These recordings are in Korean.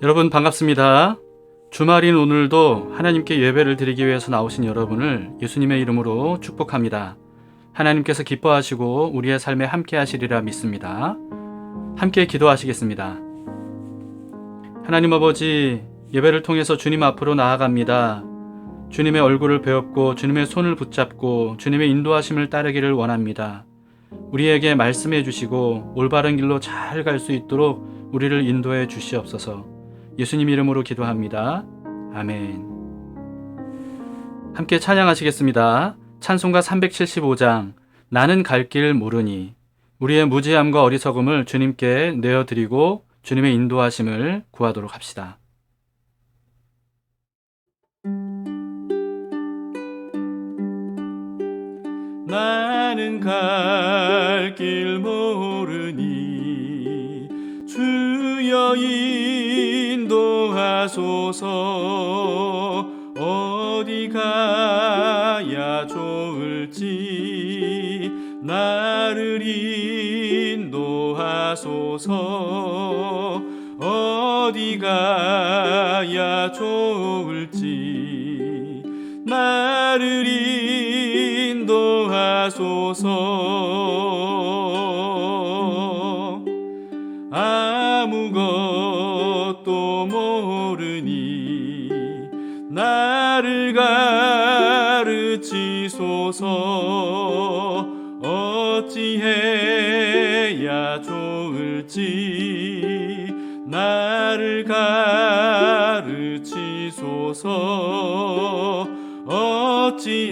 여러분 반갑습니다. 주말인 오늘도 하나님께 예배를 드리기 위해서 나오신 여러분을 예수님의 이름으로 축복합니다. 하나님께서 기뻐하시고 우리의 삶에 함께 하시리라 믿습니다. 함께 기도하시겠습니다. 하나님 아버지, 예배를 통해서 주님 앞으로 나아갑니다. 주님의 얼굴을 배웠고 주님의 손을 붙잡고 주님의 인도하심을 따르기를 원합니다. 우리에게 말씀해 주시고 올바른 길로 잘 갈 수 있도록 우리를 인도해 주시옵소서. 예수님 이름으로 기도합니다. 아멘. 함께 찬양하시겠습니다. 찬송가 375장 나는 갈 길 모르니. 우리의 무지함과 어리석음을 주님께 내어드리고 주님의 인도하심을 구하도록 합시다. 나는 갈 길 모르니 주여 인도하소서. 어디 가야 좋을지 나를 인도하소서. 어디 가야 좋을지 나를 인도하소서. 아무것도 모르니 나를 가르치소서. 어찌해야 좋을지 나를 가르치소서.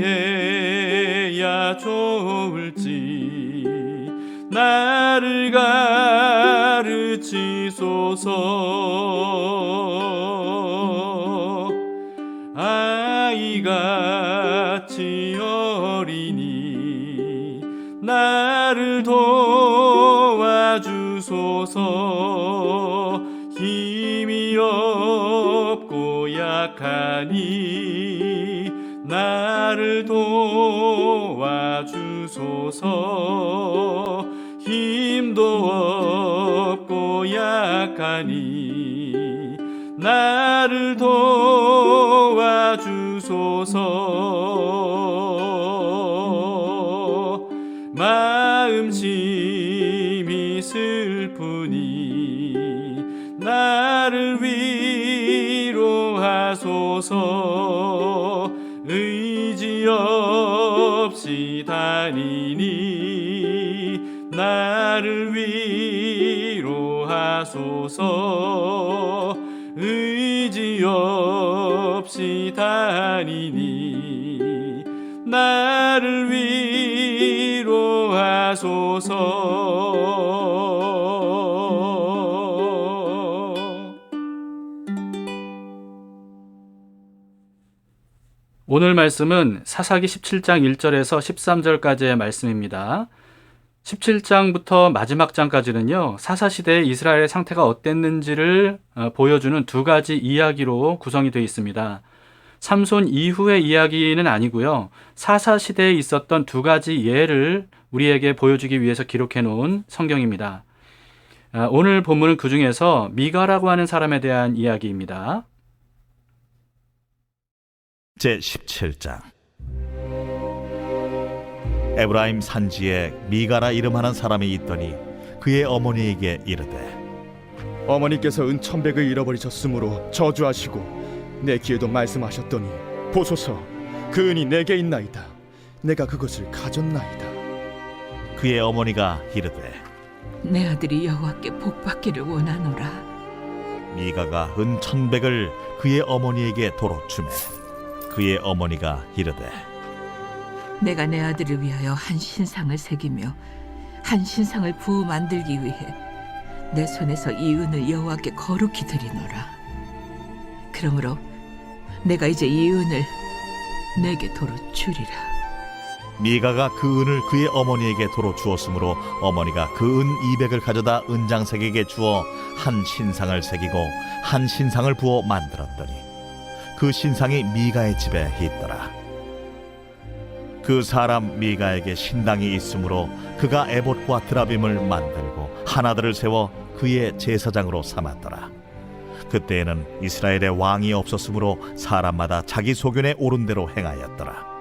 어찌해야 좋을지 나를 가르치소서. 아이같이 어리니 나를 도와주소서. 힘이 없고 약하니 나를 도와주소서. 힘도 없고 약하니 나를 도와주소서. 마음심이 슬프니 나를 위로하소서. 의지 없이 다니니 나를 위로하소서. 의지 없이 다니니 나를 위로하소서. 오늘 말씀은 사사기 17장 1절에서 13절까지의 말씀입니다. 17장부터 마지막 장까지는요, 사사시대의 이스라엘의 상태가 어땠는지를 보여주는 두 가지 이야기로 구성이 되어 있습니다. 삼손 이후의 이야기는 아니고요, 사사시대에 있었던 두 가지 예를 우리에게 보여주기 위해서 기록해 놓은 성경입니다. 오늘 본문은 그 중에서 미가라고 하는 사람에 대한 이야기입니다. 제17장 에브라임 산지에 미가라 이름하는 사람이 있더니 그의 어머니에게 이르되 어머니께서 은천백을 잃어버리셨으므로 저주하시고 내 귀에도 말씀하셨더니 보소서 그 은이 내게 있나이다. 내가 그것을 가졌나이다. 그의 어머니가 이르되 내 아들이 여호와께 복받기를 원하노라. 미가가 은천백을 그의 어머니에게 도로 주매 그의 어머니가 이르되 내가 내 아들을 위하여 한 신상을 새기며 한 신상을 부어 만들기 위해 내 손에서 이 은을 여호와께 거룩히 드리노라. 그러므로 내가 이제 이 은을 내게 도로 주리라. 미가가 그 은을 그의 어머니에게 도로 주었으므로 어머니가 그 은 200을 가져다 은장색에게 주어 한 신상을 새기고 한 신상을 부어 만들었더니 그 신상이 미가의 집에 있더라. 그 사람 미가에게 신당이 있으므로 그가 에봇과 드라빔을 만들고 하나들을 세워 그의 제사장으로 삼았더라. 그때에는 이스라엘에 왕이 없었으므로 사람마다 자기 소견에 오른 대로 행하였더라.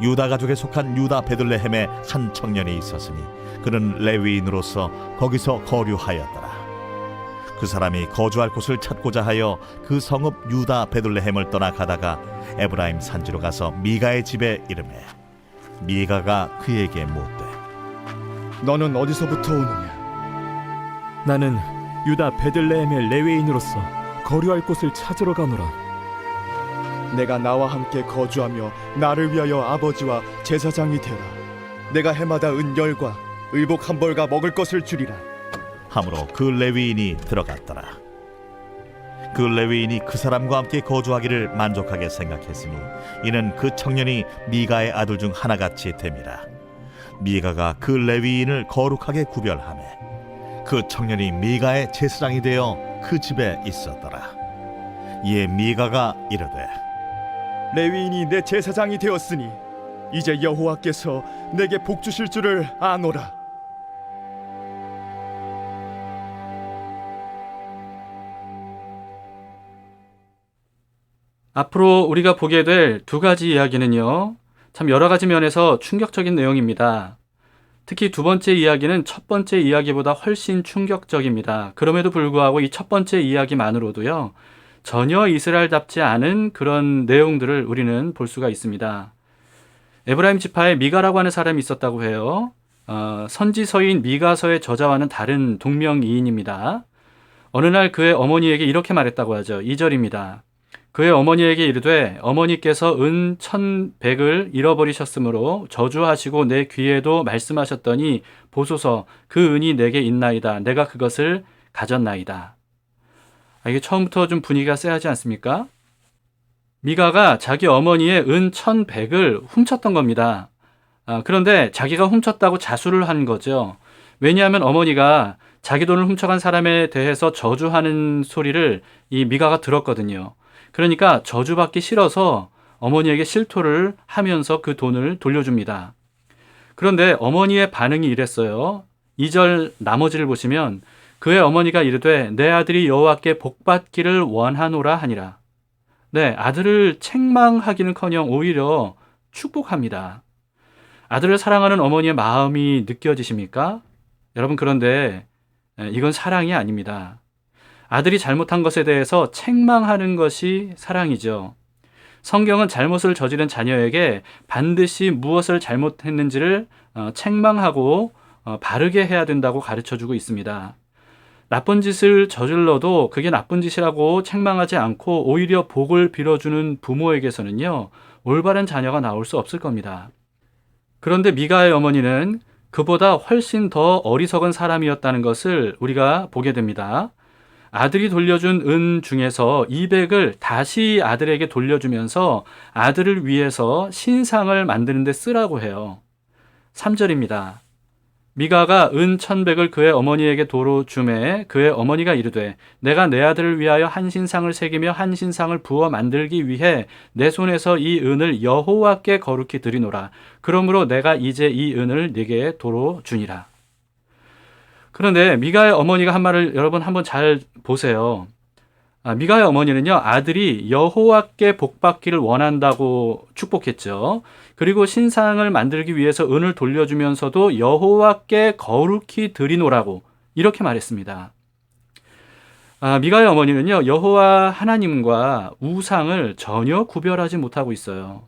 유다 가족에 속한 유다 베들레헴에 한 청년이 있었으니 그는 레위인으로서 거기서 거류하였더라. 그 사람이 거주할 곳을 찾고자 하여 그 성읍 유다 베들레헴을 떠나 가다가 에브라임 산지로 가서 미가의 집에 이르매 미가가 그에게 묻되 너는 어디서부터 오느냐? 나는 유다 베들레헴의 레위인으로서 거류할 곳을 찾으러 가노라. 내가 나와 함께 거주하며 나를 위하여 아버지와 제사장이 되라. 내가 해마다 은열과 의복 한 벌과 먹을 것을 주리라. 함으로 그 레위인이 들어갔더라. 그 레위인이 그 사람과 함께 거주하기를 만족하게 생각했으니 이는 그 청년이 미가의 아들 중 하나같이 됨이라. 미가가 그 레위인을 거룩하게 구별하매 그 청년이 미가의 제사장이 되어 그 집에 있었더라. 이에 미가가 이르되 레위인이 내 제사장이 되었으니 이제 여호와께서 내게 복 주실 줄을 아노라. 앞으로 우리가 보게 될 두 가지 이야기는요, 참 여러 가지 면에서 충격적인 내용입니다. 특히 두 번째 이야기는 첫 번째 이야기보다 훨씬 충격적입니다. 그럼에도 불구하고 이 첫 번째 이야기만으로도요, 전혀 이스라엘답지 않은 그런 내용들을 우리는 볼 수가 있습니다. 에브라임 지파에 미가라고 하는 사람이 있었다고 해요. 선지서인 미가서의 저자와는 다른 동명이인입니다. 어느 날 그의 어머니에게 이렇게 말했다고 하죠. 2절입니다. 그의 어머니에게 이르되 어머니께서 은 1,100을 잃어버리셨으므로 저주하시고 내 귀에도 말씀하셨더니 보소서 그 은이 내게 있나이다. 내가 그것을 가졌나이다. 이게 처음부터 좀 분위기가 쎄하지 않습니까? 미가가 자기 어머니의 은 1,100을 훔쳤던 겁니다. 그런데 자기가 훔쳤다고 자수를 한 거죠. 왜냐하면 어머니가 자기 돈을 훔쳐간 사람에 대해서 저주하는 소리를 이 미가가 들었거든요. 그러니까 저주받기 싫어서 어머니에게 실토를 하면서 그 돈을 돌려줍니다. 그런데 어머니의 반응이 이랬어요. 2절 나머지를 보시면 그의 어머니가 이르되 내 아들이 여호와께 복받기를 원하노라 하니라. 네, 아들을 책망하기는커녕 오히려 축복합니다. 아들을 사랑하는 어머니의 마음이 느껴지십니까? 여러분, 그런데 이건 사랑이 아닙니다. 아들이 잘못한 것에 대해서 책망하는 것이 사랑이죠. 성경은 잘못을 저지른 자녀에게 반드시 무엇을 잘못했는지를 책망하고 바르게 해야 된다고 가르쳐주고 있습니다. 나쁜 짓을 저질러도 그게 나쁜 짓이라고 책망하지 않고 오히려 복을 빌어주는 부모에게서는요, 올바른 자녀가 나올 수 없을 겁니다. 그런데 미가의 어머니는 그보다 훨씬 더 어리석은 사람이었다는 것을 우리가 보게 됩니다. 아들이 돌려준 은 중에서 200을 다시 아들에게 돌려주면서 아들을 위해서 신상을 만드는 데 쓰라고 해요. 3절입니다. 미가가 은 1,100을 그의 어머니에게 도로 주매 그의 어머니가 이르되 내가 내 아들을 위하여 한 신상을 새기며 한 신상을 부어 만들기 위해 내 손에서 이 은을 여호와께 거룩히 드리노라. 그러므로 내가 이제 이 은을 네게 도로 주니라. 그런데 미가의 어머니가 한 말을 여러분 한번 잘 보세요. 미가의 어머니는요, 아들이 여호와께 복받기를 원한다고 축복했죠. 그리고 신상을 만들기 위해서 은을 돌려주면서도 여호와께 거룩히 드리노라고 이렇게 말했습니다. 미가의 어머니는요, 여호와 하나님과 우상을 전혀 구별하지 못하고 있어요.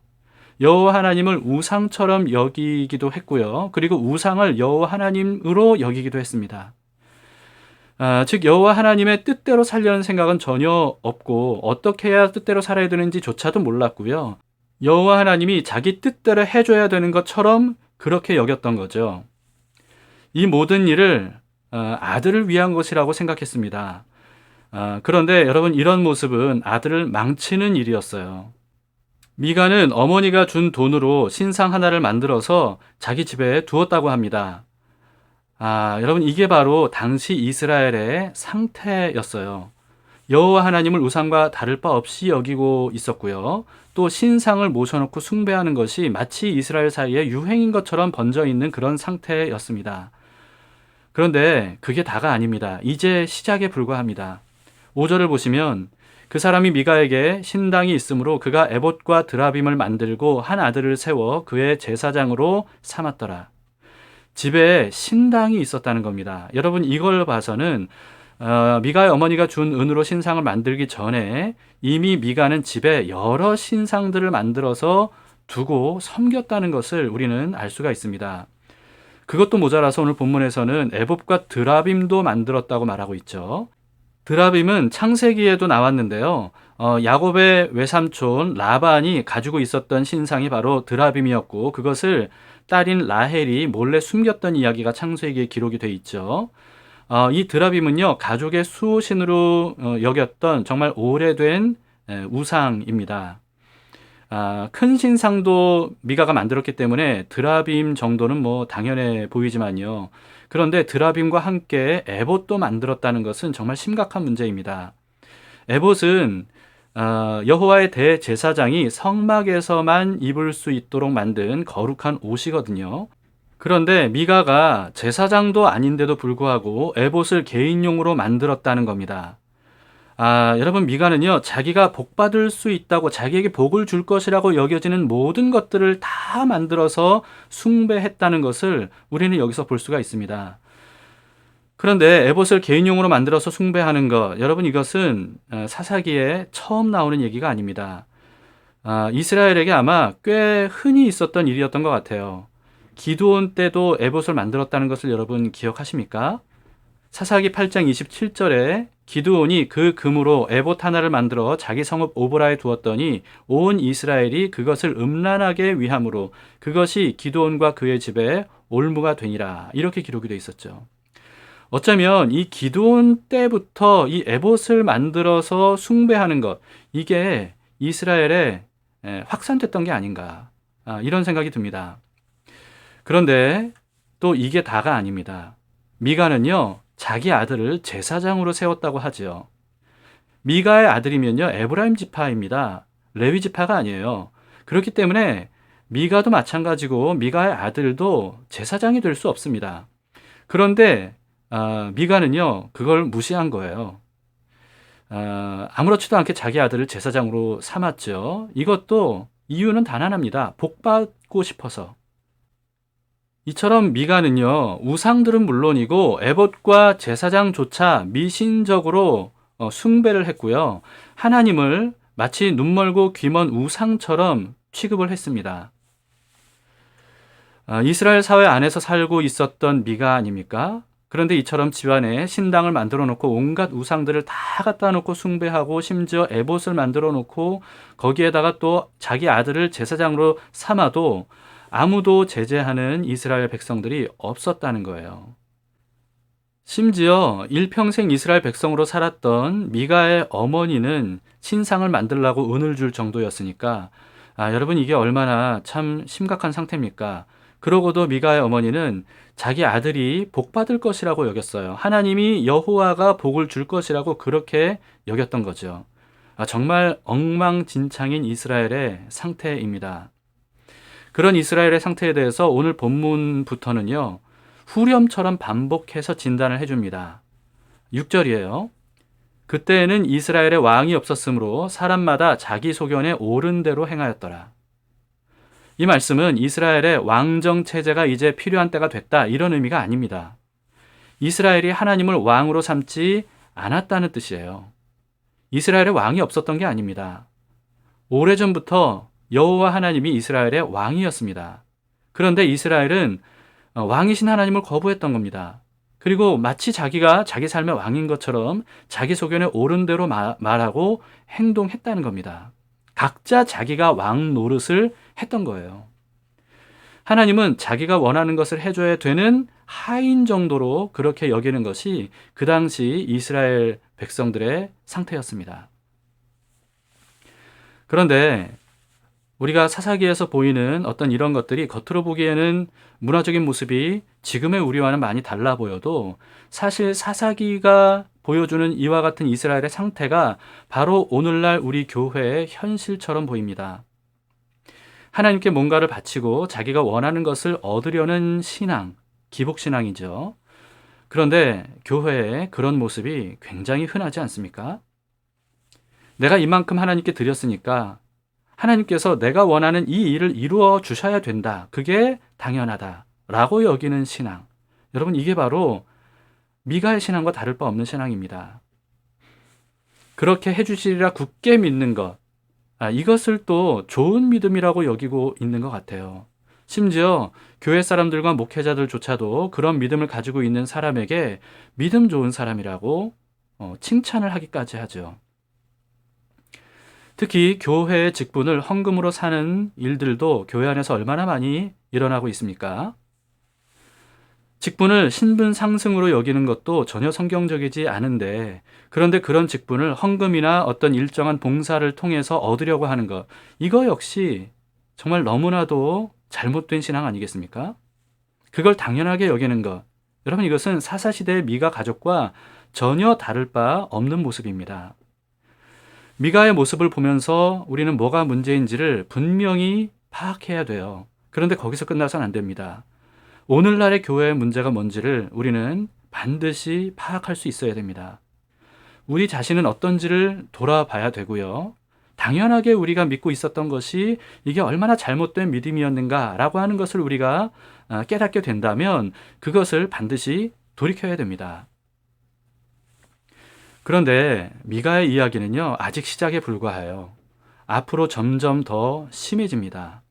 여호와 하나님을 우상처럼 여기기도 했고요. 그리고 우상을 여호와 하나님으로 여기기도 했습니다. 즉 여호와 하나님의 뜻대로 살려는 생각은 전혀 없고 어떻게 해야 뜻대로 살아야 되는지조차도 몰랐고요. 여호와 하나님이 자기 뜻대로 해줘야 되는 것처럼 그렇게 여겼던 거죠. 이 모든 일을 아들을 위한 것이라고 생각했습니다. 그런데 여러분, 이런 모습은 아들을 망치는 일이었어요. 미가는 어머니가 준 돈으로 신상 하나를 만들어서 자기 집에 두었다고 합니다. 여러분, 이게 바로 당시 이스라엘의 상태였어요. 여호와 하나님을 우상과 다를 바 없이 여기고 있었고요. 또 신상을 모셔놓고 숭배하는 것이 마치 이스라엘 사이에 유행인 것처럼 번져 있는 그런 상태였습니다. 그런데 그게 다가 아닙니다. 이제 시작에 불과합니다. 5절을 보시면 그 사람이 미가에게 신당이 있으므로 그가 에봇과 드라빔을 만들고 한 아들을 세워 그의 제사장으로 삼았더라. 집에 신당이 있었다는 겁니다. 여러분 이걸 봐서는 미가의 어머니가 준 은으로 신상을 만들기 전에 이미 미가는 집에 여러 신상들을 만들어서 두고 섬겼다는 것을 우리는 알 수가 있습니다. 그것도 모자라서 오늘 본문에서는 에봇과 드라빔도 만들었다고 말하고 있죠. 드라빔은 창세기에도 나왔는데요. 야곱의 외삼촌 라반이 가지고 있었던 신상이 바로 드라빔이었고 그것을 딸인 라헬이 몰래 숨겼던 이야기가 창세기에 기록이 돼 있죠. 이 드라빔은요 가족의 수호신으로 여겼던 정말 오래된 우상입니다. 큰 신상도 미가가 만들었기 때문에 드라빔 정도는 뭐 당연해 보이지만요. 그런데 드라빔과 함께 에봇도 만들었다는 것은 정말 심각한 문제입니다. 에봇은 여호와의 대제사장이 성막에서만 입을 수 있도록 만든 거룩한 옷이거든요. 그런데 미가가 제사장도 아닌데도 불구하고 에봇을 개인용으로 만들었다는 겁니다. 여러분 미가는요 자기가 복받을 수 있다고 자기에게 복을 줄 것이라고 여겨지는 모든 것들을 다 만들어서 숭배했다는 것을 우리는 여기서 볼 수가 있습니다. 그런데 에봇을 개인용으로 만들어서 숭배하는 것, 여러분 이것은 사사기에 처음 나오는 얘기가 아닙니다. 이스라엘에게 아마 꽤 흔히 있었던 일이었던 것 같아요. 기드온 때도 에봇을 만들었다는 것을 여러분 기억하십니까? 사사기 8장 27절에 기드온이 그 금으로 에봇 하나를 만들어 자기 성읍 오보라에 두었더니 온 이스라엘이 그것을 음란하게 위함으로 그것이 기드온과 그의 집에 올무가 되니라. 이렇게 기록이 되어 있었죠. 어쩌면 이 기드온 때부터 이 에봇을 만들어서 숭배하는 것, 이게 이스라엘에 확산됐던 게 아닌가, 이런 생각이 듭니다. 그런데 또 이게 다가 아닙니다. 미가는요 자기 아들을 제사장으로 세웠다고 하죠. 미가의 아들이면요 에브라임 지파입니다. 레위 지파가 아니에요. 그렇기 때문에 미가도 마찬가지고 미가의 아들도 제사장이 될 수 없습니다. 그런데 미가는요 그걸 무시한 거예요. 아무렇지도 않게 자기 아들을 제사장으로 삼았죠. 이것도 이유는 단 하나입니다. 복받고 싶어서. 이처럼 미가는요 우상들은 물론이고 에봇과 제사장조차 미신적으로 숭배를 했고요. 하나님을 마치 눈멀고 귀먼 우상처럼 취급을 했습니다. 이스라엘 사회 안에서 살고 있었던 미가 아닙니까? 그런데 이처럼 집안에 신당을 만들어 놓고 온갖 우상들을 다 갖다 놓고 숭배하고 심지어 에봇을 만들어 놓고 거기에다가 또 자기 아들을 제사장으로 삼아도 아무도 제재하는 이스라엘 백성들이 없었다는 거예요. 심지어 일평생 이스라엘 백성으로 살았던 미가의 어머니는 신상을 만들라고 은을 줄 정도였으니까 여러분 이게 얼마나 참 심각한 상태입니까? 그러고도 미가의 어머니는 자기 아들이 복받을 것이라고 여겼어요. 하나님이 여호와가 복을 줄 것이라고 그렇게 여겼던 거죠. 정말 엉망진창인 이스라엘의 상태입니다. 그런 이스라엘의 상태에 대해서 오늘 본문부터는요. 후렴처럼 반복해서 진단을 해줍니다. 6절이에요. 그때에는 이스라엘의 왕이 없었으므로 사람마다 자기 소견에 옳은 대로 행하였더라. 이 말씀은 이스라엘의 왕정 체제가 이제 필요한 때가 됐다 이런 의미가 아닙니다. 이스라엘이 하나님을 왕으로 삼지 않았다는 뜻이에요. 이스라엘의 왕이 없었던 게 아닙니다. 오래전부터 여호와 하나님이 이스라엘의 왕이었습니다. 그런데 이스라엘은 왕이신 하나님을 거부했던 겁니다. 그리고 마치 자기가 자기 삶의 왕인 것처럼 자기 소견에 옳은 대로 말하고 행동했다는 겁니다. 각자 자기가 왕 노릇을 했던 거예요. 하나님은 자기가 원하는 것을 해줘야 되는 하인 정도로 그렇게 여기는 것이 그 당시 이스라엘 백성들의 상태였습니다. 그런데 우리가 사사기에서 보이는 어떤 이런 것들이 겉으로 보기에는 문화적인 모습이 지금의 우리와는 많이 달라 보여도 사실 사사기가 보여주는 이와 같은 이스라엘의 상태가 바로 오늘날 우리 교회의 현실처럼 보입니다. 하나님께 뭔가를 바치고 자기가 원하는 것을 얻으려는 신앙, 기복신앙이죠. 그런데 교회에 그런 모습이 굉장히 흔하지 않습니까? 내가 이만큼 하나님께 드렸으니까 하나님께서 내가 원하는 이 일을 이루어 주셔야 된다. 그게 당연하다. 라고 여기는 신앙. 여러분, 이게 바로 미가의 신앙과 다를 바 없는 신앙입니다. 그렇게 해주시리라 굳게 믿는 것. 이것을 또 좋은 믿음이라고 여기고 있는 것 같아요. 심지어 교회 사람들과 목회자들조차도 그런 믿음을 가지고 있는 사람에게 믿음 좋은 사람이라고 칭찬을 하기까지 하죠. 특히 교회의 직분을 헌금으로 사는 일들도 교회 안에서 얼마나 많이 일어나고 있습니까? 직분을 신분 상승으로 여기는 것도 전혀 성경적이지 않은데, 그런데 그런 직분을 헌금이나 어떤 일정한 봉사를 통해서 얻으려고 하는 것, 이거 역시 정말 너무나도 잘못된 신앙 아니겠습니까? 그걸 당연하게 여기는 것, 여러분, 이것은 사사시대의 미가 가족과 전혀 다를 바 없는 모습입니다. 미가의 모습을 보면서 우리는 뭐가 문제인지를 분명히 파악해야 돼요. 그런데 거기서 끝나서는 안 됩니다. 오늘날의 교회의 문제가 뭔지를 우리는 반드시 파악할 수 있어야 됩니다. 우리 자신은 어떤지를 돌아봐야 되고요. 당연하게 우리가 믿고 있었던 것이 이게 얼마나 잘못된 믿음이었는가라고 하는 것을 우리가 깨닫게 된다면 그것을 반드시 돌이켜야 됩니다. 그런데 미가의 이야기는요, 아직 시작에 불과해요. 앞으로 점점 더 심해집니다.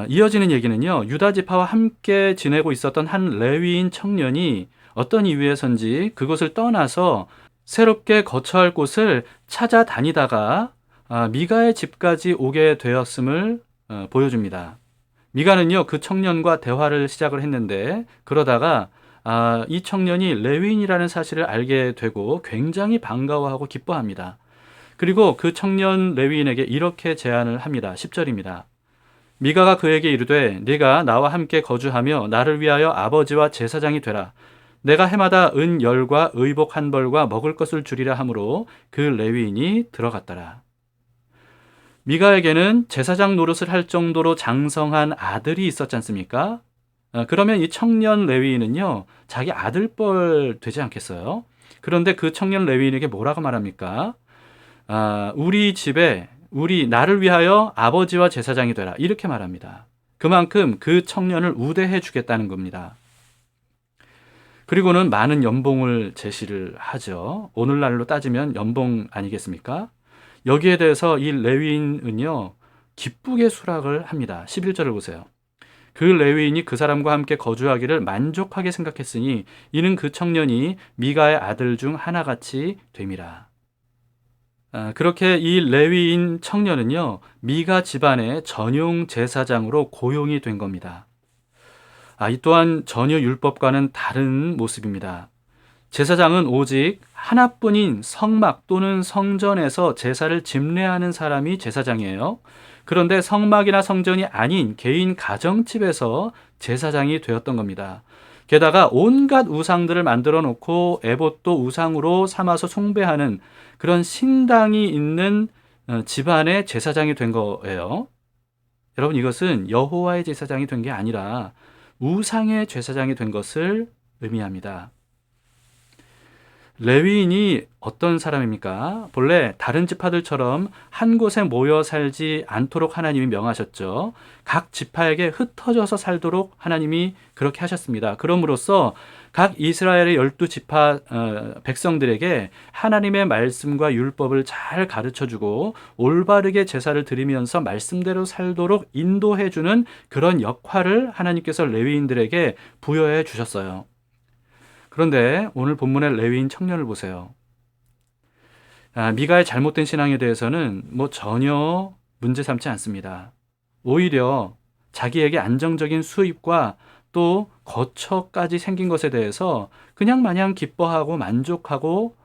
이어지는 얘기는요, 유다 지파와 함께 지내고 있었던 한 레위인 청년이 어떤 이유에선지 그곳을 떠나서 새롭게 거처할 곳을 찾아다니다가 미가의 집까지 오게 되었음을 보여줍니다. 미가는요, 그 청년과 대화를 시작을 했는데 그러다가 이 청년이 레위인이라는 사실을 알게 되고 굉장히 반가워하고 기뻐합니다. 그리고 그 청년 레위인에게 이렇게 제안을 합니다. 10절입니다. 미가가 그에게 이르되 네가 나와 함께 거주하며 나를 위하여 아버지와 제사장이 되라. 내가 해마다 은 10과 의복 1벌과 먹을 것을 주리라 하므로 그 레위인이 들어갔더라. 미가에게는 제사장 노릇을 할 정도로 장성한 아들이 있었지 않습니까? 그러면 이 청년 레위인은요, 자기 아들뻘 되지 않겠어요? 그런데 그 청년 레위인에게 뭐라고 말합니까? 우리 집에 나를 위하여 아버지와 제사장이 되라. 이렇게 말합니다. 그만큼 그 청년을 우대해 주겠다는 겁니다. 그리고는 많은 연봉을 제시를 하죠. 오늘날로 따지면 연봉 아니겠습니까? 여기에 대해서 이 레위인은요, 기쁘게 수락을 합니다. 11절을 보세요. 그 레위인이 그 사람과 함께 거주하기를 만족하게 생각했으니 이는 그 청년이 미가의 아들 중 하나같이 됨이라. 그렇게 이 레위인 청년은요, 미가 집안의 전용 제사장으로 고용이 된 겁니다. 이 또한 전혀 율법과는 다른 모습입니다. 제사장은 오직 하나뿐인 성막 또는 성전에서 제사를 집례하는 사람이 제사장이에요. 그런데 성막이나 성전이 아닌 개인 가정집에서 제사장이 되었던 겁니다. 게다가 온갖 우상들을 만들어 놓고 에봇도 우상으로 삼아서 숭배하는 그런 신당이 있는 집안의 제사장이 된 거예요. 여러분, 이것은 여호와의 제사장이 된 게 아니라 우상의 제사장이 된 것을 의미합니다. 레위인이 어떤 사람입니까? 본래 다른 지파들처럼 한 곳에 모여 살지 않도록 하나님이 명하셨죠. 각 지파에게 흩어져서 살도록 하나님이 그렇게 하셨습니다. 그럼으로써 각 이스라엘의 12지파 백성들에게 하나님의 말씀과 율법을 잘 가르쳐주고 올바르게 제사를 드리면서 말씀대로 살도록 인도해주는 그런 역할을 하나님께서 레위인들에게 부여해 주셨어요. 그런데 오늘 본문의 레위인 청년을 보세요. 미가의 잘못된 신앙에 대해서는 전혀 문제 삼지 않습니다. 오히려 자기에게 안정적인 수입과 또 거처까지 생긴 것에 대해서 그냥 마냥 기뻐하고 만족하고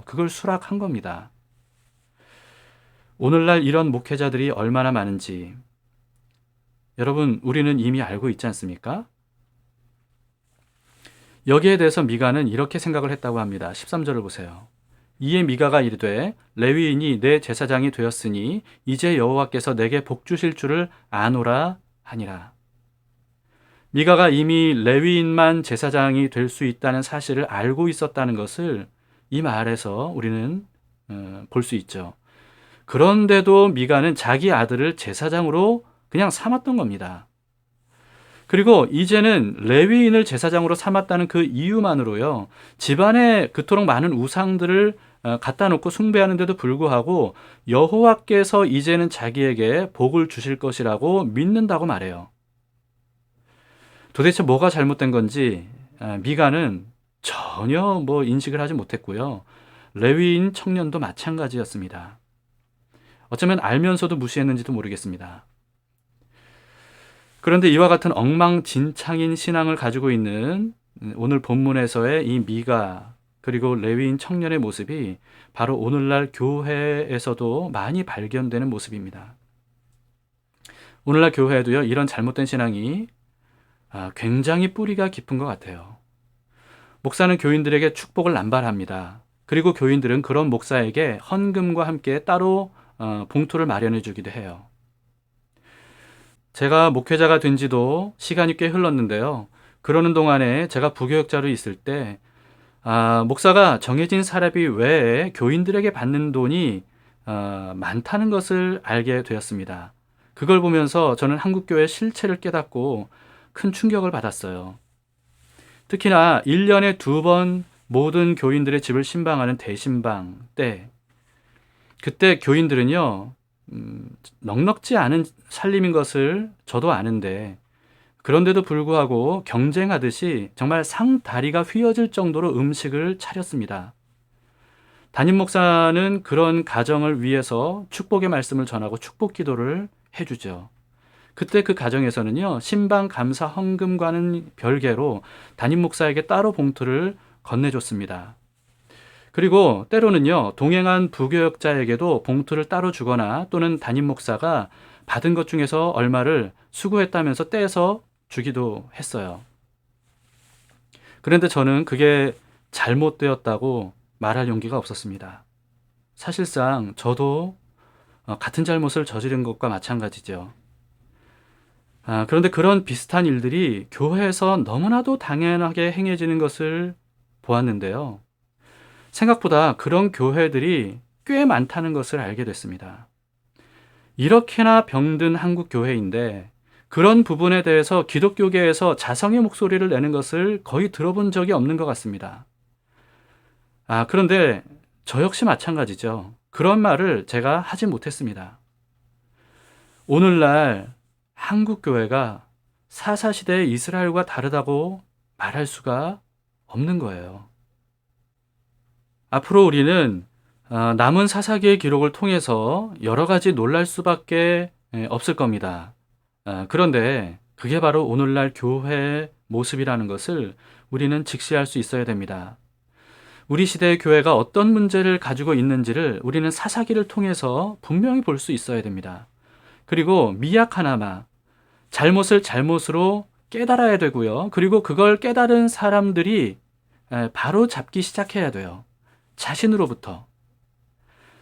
그걸 수락한 겁니다. 오늘날 이런 목회자들이 얼마나 많은지 여러분, 우리는 이미 알고 있지 않습니까? 여기에 대해서 미가는 이렇게 생각을 했다고 합니다. 13절을 보세요. 이에 미가가 이르되 레위인이 내 제사장이 되었으니 이제 여호와께서 내게 복 주실 줄을 아노라 하니라. 미가가 이미 레위인만 제사장이 될 수 있다는 사실을 알고 있었다는 것을 이 말에서 우리는 볼 수 있죠. 그런데도 미가는 자기 아들을 제사장으로 그냥 삼았던 겁니다. 그리고 이제는 레위인을 제사장으로 삼았다는 그 이유만으로요, 집안에 그토록 많은 우상들을 갖다 놓고 숭배하는데도 불구하고 여호와께서 이제는 자기에게 복을 주실 것이라고 믿는다고 말해요. 도대체 뭐가 잘못된 건지 미가는 전혀 인식을 하지 못했고요. 레위인 청년도 마찬가지였습니다. 어쩌면 알면서도 무시했는지도 모르겠습니다. 그런데 이와 같은 엉망진창인 신앙을 가지고 있는 오늘 본문에서의 이 미가 그리고 레위인 청년의 모습이 바로 오늘날 교회에서도 많이 발견되는 모습입니다. 오늘날 교회에도요, 이런 잘못된 신앙이 굉장히 뿌리가 깊은 것 같아요. 목사는 교인들에게 축복을 남발합니다. 그리고 교인들은 그런 목사에게 헌금과 함께 따로 봉투를 마련해 주기도 해요. 제가 목회자가 된 지도 시간이 꽤 흘렀는데요. 그러는 동안에 제가 부교역자로 있을 때 목사가 정해진 사례비 외에 교인들에게 받는 돈이 많다는 것을 알게 되었습니다. 그걸 보면서 저는 한국교회의 실체를 깨닫고 큰 충격을 받았어요. 특히나 1년에 2번 모든 교인들의 집을 신방하는 대신방 때, 그때 교인들은요, 넉넉지 않은 살림인 것을 저도 아는데, 그런데도 불구하고 경쟁하듯이 정말 상다리가 휘어질 정도로 음식을 차렸습니다. 담임 목사는 그런 가정을 위해서 축복의 말씀을 전하고 축복 기도를 해주죠. 그때 그 가정에서는요, 신방 감사 헌금과는 별개로 담임 목사에게 따로 봉투를 건네줬습니다. 그리고 때로는요, 동행한 부교역자에게도 봉투를 따로 주거나 또는 담임 목사가 받은 것 중에서 얼마를 수고했다면서 떼서 주기도 했어요. 그런데 저는 그게 잘못되었다고 말할 용기가 없었습니다. 사실상 저도 같은 잘못을 저지른 것과 마찬가지죠. 그런데 그런 비슷한 일들이 교회에서 너무나도 당연하게 행해지는 것을 보았는데요. 생각보다 그런 교회들이 꽤 많다는 것을 알게 됐습니다. 이렇게나 병든 한국 교회인데 그런 부분에 대해서 기독교계에서 자성의 목소리를 내는 것을 거의 들어본 적이 없는 것 같습니다. 그런데 저 역시 마찬가지죠. 그런 말을 제가 하지 못했습니다. 오늘날 한국 교회가 사사시대의 이스라엘과 다르다고 말할 수가 없는 거예요. 앞으로 우리는 남은 사사기의 기록을 통해서 여러 가지 놀랄 수밖에 없을 겁니다. 그런데 그게 바로 오늘날 교회의 모습이라는 것을 우리는 직시할 수 있어야 됩니다. 우리 시대의 교회가 어떤 문제를 가지고 있는지를 우리는 사사기를 통해서 분명히 볼 수 있어야 됩니다. 그리고 미약 하나마 잘못을 잘못으로 깨달아야 되고요. 그리고 그걸 깨달은 사람들이 바로 잡기 시작해야 돼요. 자신으로부터.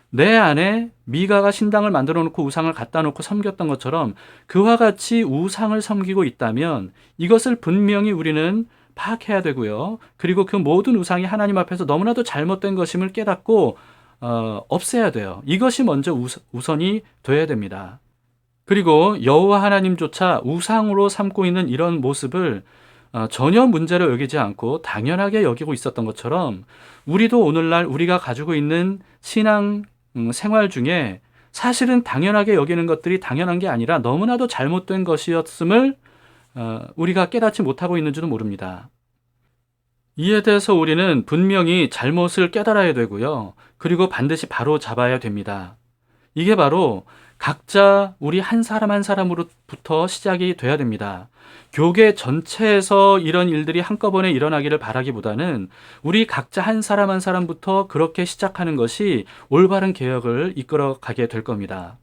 내 안에 미가가 신당을 만들어 놓고 우상을 갖다 놓고 섬겼던 것처럼 그와 같이 우상을 섬기고 있다면 이것을 분명히 우리는 파악해야 되고요. 그리고 그 모든 우상이 하나님 앞에서 너무나도 잘못된 것임을 깨닫고 없애야 돼요. 이것이 먼저 우선이 돼야 됩니다. 그리고 여호와 하나님조차 우상으로 삼고 있는 이런 모습을 전혀 문제로 여기지 않고 당연하게 여기고 있었던 것처럼 우리도 오늘날 우리가 가지고 있는 신앙 생활 중에 사실은 당연하게 여기는 것들이 당연한 게 아니라 너무나도 잘못된 것이었음을 우리가 깨닫지 못하고 있는지도 모릅니다. 이에 대해서 우리는 분명히 잘못을 깨달아야 되고요. 그리고 반드시 바로 잡아야 됩니다. 이게 바로 각자 우리 한 사람 한 사람으로부터 시작이 돼야 됩니다. 교계 전체에서 이런 일들이 한꺼번에 일어나기를 바라기보다는 우리 각자 한 사람 한 사람부터 그렇게 시작하는 것이 올바른 개혁을 이끌어가게 될 겁니다.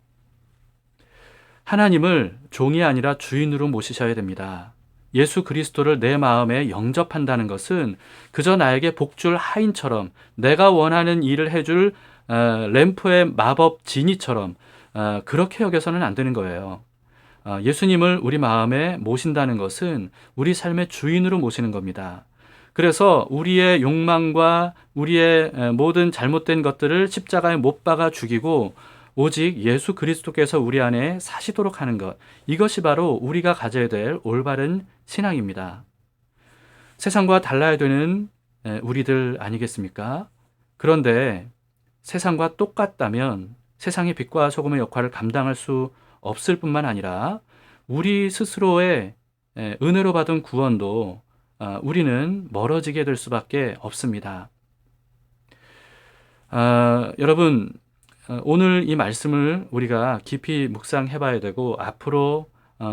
하나님을 종이 아니라 주인으로 모시셔야 됩니다. 예수 그리스도를 내 마음에 영접한다는 것은 그저 나에게 복줄 하인처럼 내가 원하는 일을 해줄 램프의 마법 지니처럼 그렇게 여겨서는 안 되는 거예요. 예수님을 우리 마음에 모신다는 것은 우리 삶의 주인으로 모시는 겁니다. 그래서 우리의 욕망과 우리의 모든 잘못된 것들을 십자가에 못 박아 죽이고 오직 예수 그리스도께서 우리 안에 사시도록 하는 것, 이것이 바로 우리가 가져야 될 올바른 신앙입니다. 세상과 달라야 되는 우리들 아니겠습니까? 그런데 세상과 똑같다면 세상의 빛과 소금의 역할을 감당할 수 없을 뿐만 아니라 우리 스스로의 은혜로 받은 구원도 우리는 멀어지게 될 수밖에 없습니다. 여러분, 오늘 이 말씀을 우리가 깊이 묵상해 봐야 되고 앞으로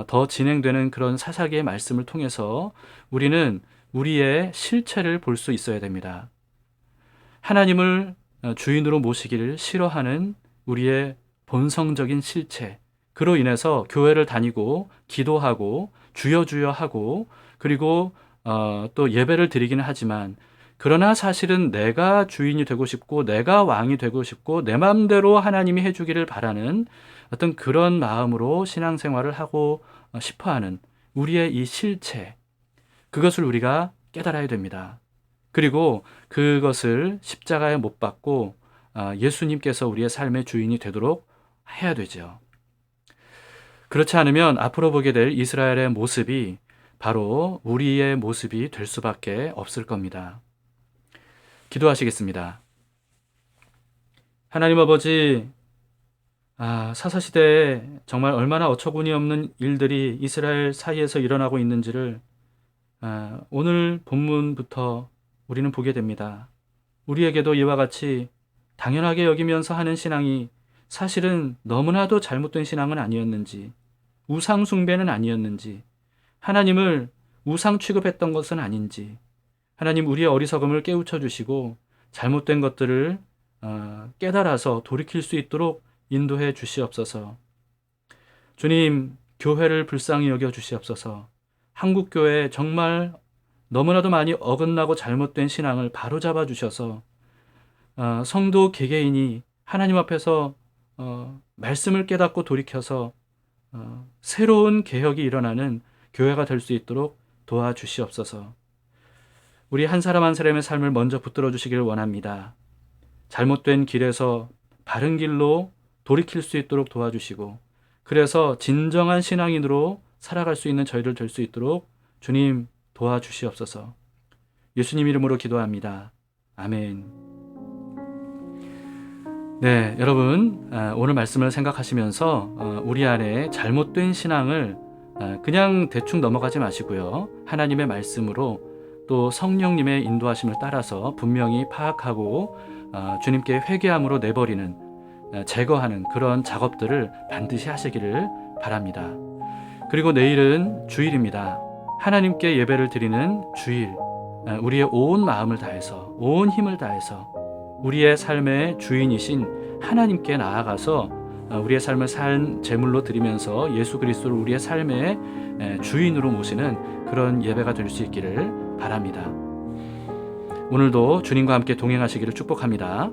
더 진행되는 그런 사사기의 말씀을 통해서 우리는 우리의 실체를 볼 수 있어야 됩니다. 하나님을 주인으로 모시기를 싫어하는 우리의 본성적인 실체, 그로 인해서 교회를 다니고 기도하고 주여 주여 하고 그리고 또 예배를 드리기는 하지만 그러나 사실은 내가 주인이 되고 싶고 내가 왕이 되고 싶고 내 마음대로 하나님이 해주기를 바라는 어떤 그런 마음으로 신앙생활을 하고 싶어하는 우리의 이 실체, 그것을 우리가 깨달아야 됩니다. 그리고 그것을 십자가에 못 박고 예수님께서 우리의 삶의 주인이 되도록 해야 되죠. 그렇지 않으면 앞으로 보게 될 이스라엘의 모습이 바로 우리의 모습이 될 수밖에 없을 겁니다. 기도하시겠습니다. 하나님 아버지, 사사시대에 정말 얼마나 어처구니 없는 일들이 이스라엘 사이에서 일어나고 있는지를 오늘 본문부터 우리는 보게 됩니다. 우리에게도 이와 같이 당연하게 여기면서 하는 신앙이 사실은 너무나도 잘못된 신앙은 아니었는지, 우상 숭배는 아니었는지, 하나님을 우상 취급했던 것은 아닌지, 하나님 우리의 어리석음을 깨우쳐 주시고 잘못된 것들을 깨달아서 돌이킬 수 있도록 인도해 주시옵소서. 주님, 교회를 불쌍히 여겨 주시옵소서. 한국교회 정말 너무나도 많이 어긋나고 잘못된 신앙을 바로잡아 주셔서 성도 개개인이 하나님 앞에서 말씀을 깨닫고 돌이켜서 새로운 개혁이 일어나는 교회가 될 수 있도록 도와주시옵소서. 우리 한 사람 한 사람의 삶을 먼저 붙들어 주시기를 원합니다. 잘못된 길에서 바른 길로 돌이킬 수 있도록 도와주시고 그래서 진정한 신앙인으로 살아갈 수 있는 저희를 될 수 있도록 주님 도와주시옵소서. 예수님 이름으로 기도합니다. 아멘. 네, 여러분 오늘 말씀을 생각하시면서 우리 안에 잘못된 신앙을 그냥 대충 넘어가지 마시고요. 하나님의 말씀으로 또 성령님의 인도하심을 따라서 분명히 파악하고 주님께 회개함으로 내버리는 제거하는 그런 작업들을 반드시 하시기를 바랍니다. 그리고 내일은 주일입니다. 하나님께 예배를 드리는 주일, 우리의 온 마음을 다해서 온 힘을 다해서 우리의 삶의 주인이신 하나님께 나아가서 우리의 삶을 산 제물로 드리면서 예수 그리스도를 우리의 삶의 주인으로 모시는 그런 예배가 될 수 있기를 바랍니다. 오늘도 주님과 함께 동행하시기를 축복합니다.